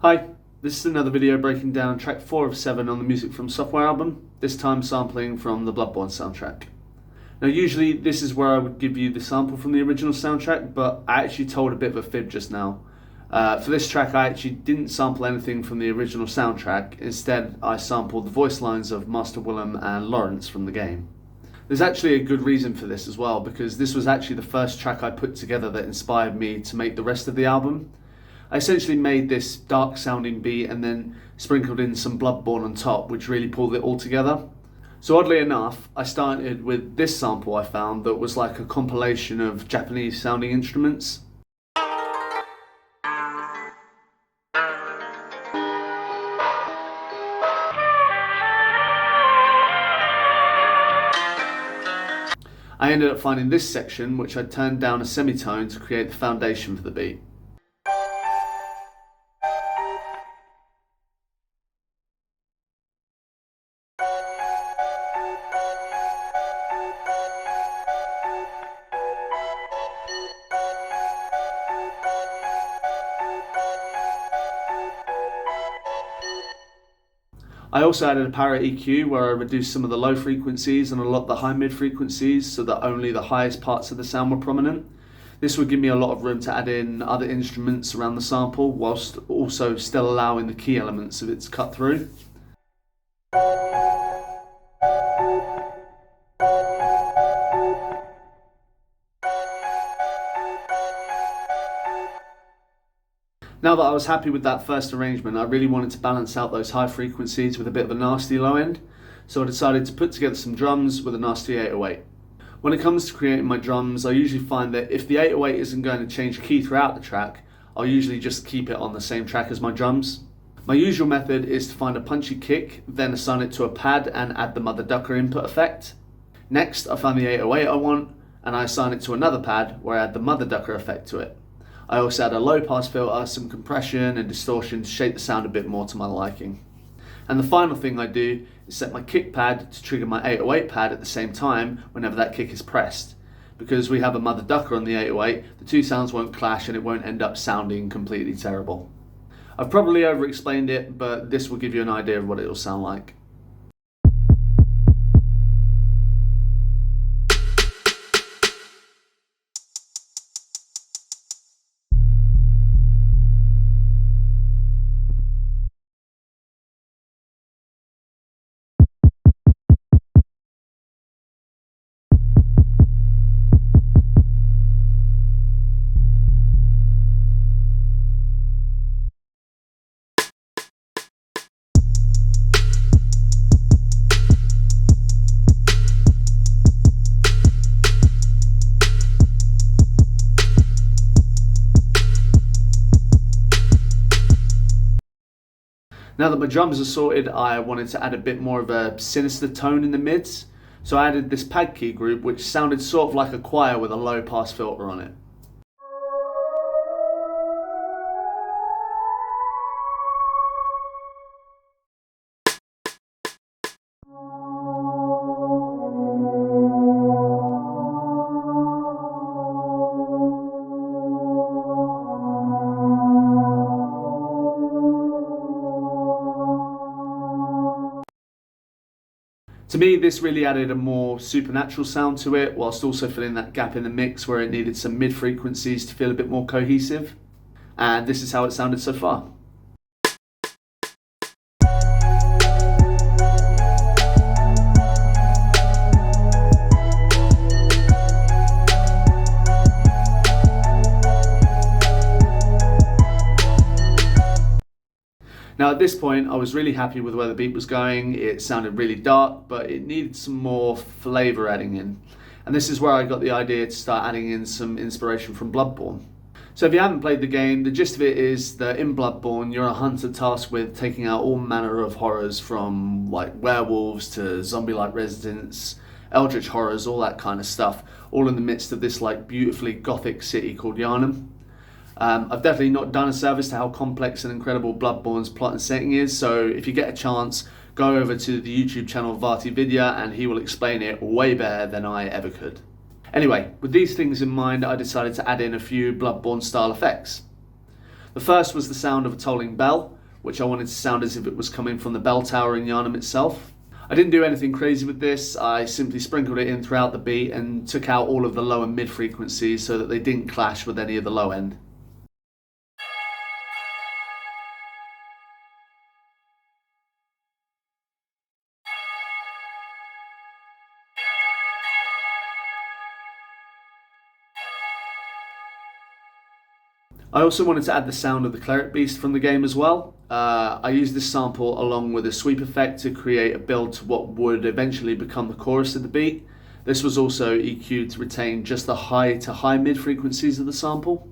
Hi, this is another video breaking down track 4 of 7 on the Music from Software album, this time sampling from the Bloodborne soundtrack. Now usually this is where I would give you the sample from the original soundtrack, but I actually told a bit of a fib just now. For this track I actually didn't sample anything from the original soundtrack, instead I sampled the voice lines of Master Willem and Laurence from the game. There's actually a good reason for this as well, because this was actually the first track I put together that inspired me to make the rest of the album. I essentially made this dark sounding beat and then sprinkled in some Bloodborne on top, which really pulled it all together. So oddly enough, I started with this sample I found that was like a compilation of Japanese sounding instruments. I ended up finding this section, which I turned down a semitone to create the foundation for the beat. I also added a power EQ where I reduced some of the low frequencies and a lot of the high mid frequencies so that only the highest parts of the sound were prominent. This would give me a lot of room to add in other instruments around the sample whilst also still allowing the key elements of it to cut through. Now that I was happy with that first arrangement, I really wanted to balance out those high frequencies with a bit of a nasty low end, so I decided to put together some drums with a nasty 808. When it comes to creating my drums, I usually find that if the 808 isn't going to change key throughout the track, I'll usually just keep it on the same track as my drums. My usual method is to find a punchy kick, then assign it to a pad and add the Mother Ducker input effect. Next, I find the 808 I want, and I assign it to another pad where I add the Mother Ducker effect to it. I also add a low pass filter, some compression and distortion to shape the sound a bit more to my liking. And the final thing I do is set my kick pad to trigger my 808 pad at the same time whenever that kick is pressed. Because we have a Mother Ducker on the 808, the two sounds won't clash and it won't end up sounding completely terrible. I've probably over explained it, but this will give you an idea of what it will sound like. Now that my drums are sorted, I wanted to add a bit more of a sinister tone in the mids, so I added this pad key group which sounded sort of like a choir with a low pass filter on it. To me, this really added a more supernatural sound to it, whilst also filling that gap in the mix where it needed some mid frequencies to feel a bit more cohesive. And this is how it sounded so far. Now at this point I was really happy with where the beat was going. It sounded really dark, but it needed some more flavour adding in. And this is where I got the idea to start adding in some inspiration from Bloodborne. So if you haven't played the game, the gist of it is that in Bloodborne you're a hunter tasked with taking out all manner of horrors, from like werewolves to zombie-like residents, eldritch horrors, all that kind of stuff, all in the midst of this like beautifully gothic city called Yharnam. I've definitely not done a service to how complex and incredible Bloodborne's plot and setting is, so if you get a chance, go over to the YouTube channel Vati Vidya and he will explain it way better than I ever could. Anyway, with these things in mind, I decided to add in a few Bloodborne style effects. The first was the sound of a tolling bell, which I wanted to sound as if it was coming from the bell tower in Yharnam itself. I didn't do anything crazy with this, I simply sprinkled it in throughout the beat and took out all of the low and mid frequencies so that they didn't clash with any of the low end. I also wanted to add the sound of the cleric beast from the game as well. I used this sample along with a sweep effect to create a build to what would eventually become the chorus of the beat. This was also EQ'd to retain just the high to high mid frequencies of the sample.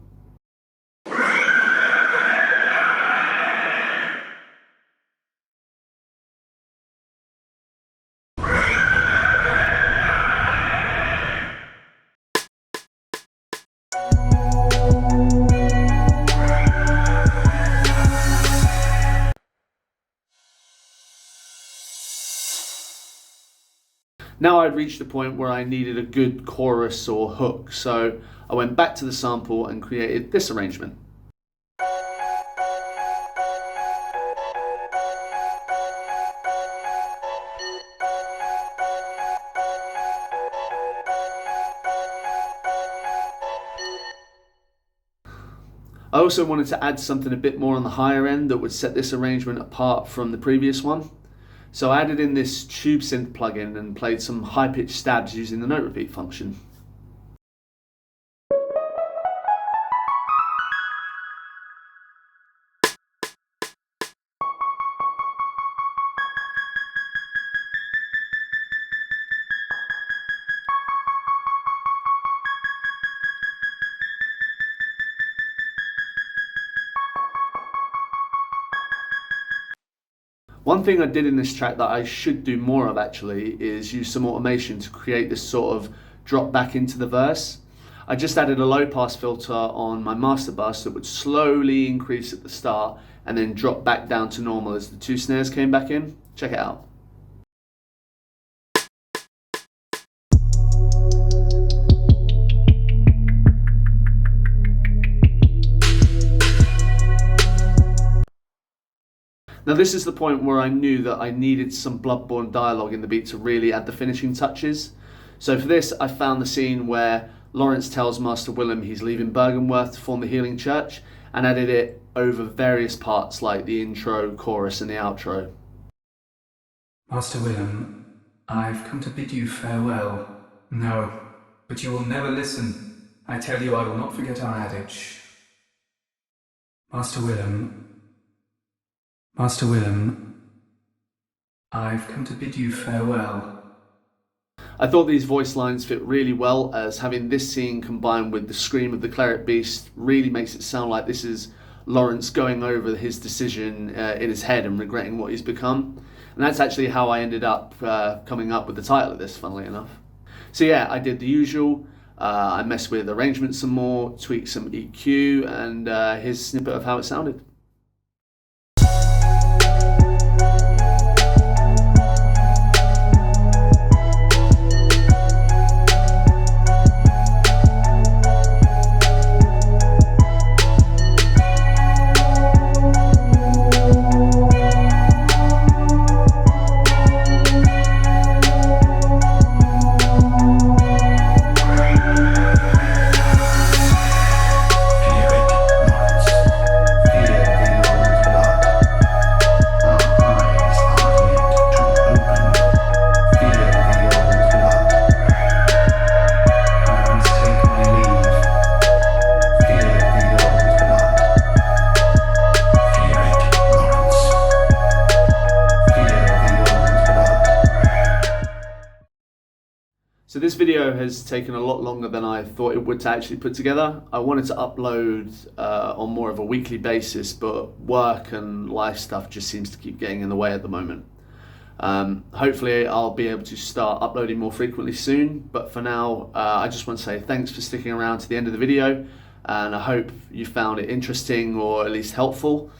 Now I'd reached the point where I needed a good chorus or hook, so I went back to the sample and created this arrangement. I also wanted to add something a bit more on the higher end that would set this arrangement apart from the previous one. So I added in this tube synth plugin and played some high-pitched stabs using the note repeat function. One thing I did in this track that I should do more of actually is use some automation to create this sort of drop back into the verse. I just added a low pass filter on my master bus that would slowly increase at the start and then drop back down to normal as the two snares came back in. Check it out. Now this is the point where I knew that I needed some Bloodborne dialogue in the beat to really add the finishing touches. So for this I found the scene where Laurence tells Master Willem he's leaving Bergenworth to form the Healing Church and added it over various parts like the intro, chorus and the outro. Master Willem, I've come to bid you farewell. No, but you will never listen. I tell you I will not forget our adage. Master Willem, I've come to bid you farewell. I thought these voice lines fit really well, as having this scene combined with the scream of the cleric beast really makes it sound like this is Laurence going over his decision in his head and regretting what he's become. And that's actually how I ended up coming up with the title of this, funnily enough. So yeah, I did the usual. I messed with arrangements some more, tweaked some EQ, and here's a snippet of how it sounded. So this video has taken a lot longer than I thought it would to actually put together. I wanted to upload on more of a weekly basis, but work and life stuff just seems to keep getting in the way at the moment. Hopefully I'll be able to start uploading more frequently soon, but for now I just want to say thanks for sticking around to the end of the video, and I hope you found it interesting or at least helpful.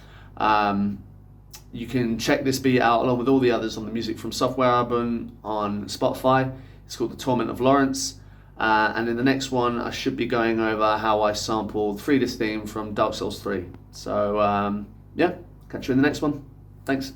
You can check this beat out along with all the others on the Music from Software album on Spotify. It's called the Torment of Laurence. And in the next one, I should be going over how I sampled Frida's theme from Dark Souls 3. So, yeah, catch you in the next one. Thanks.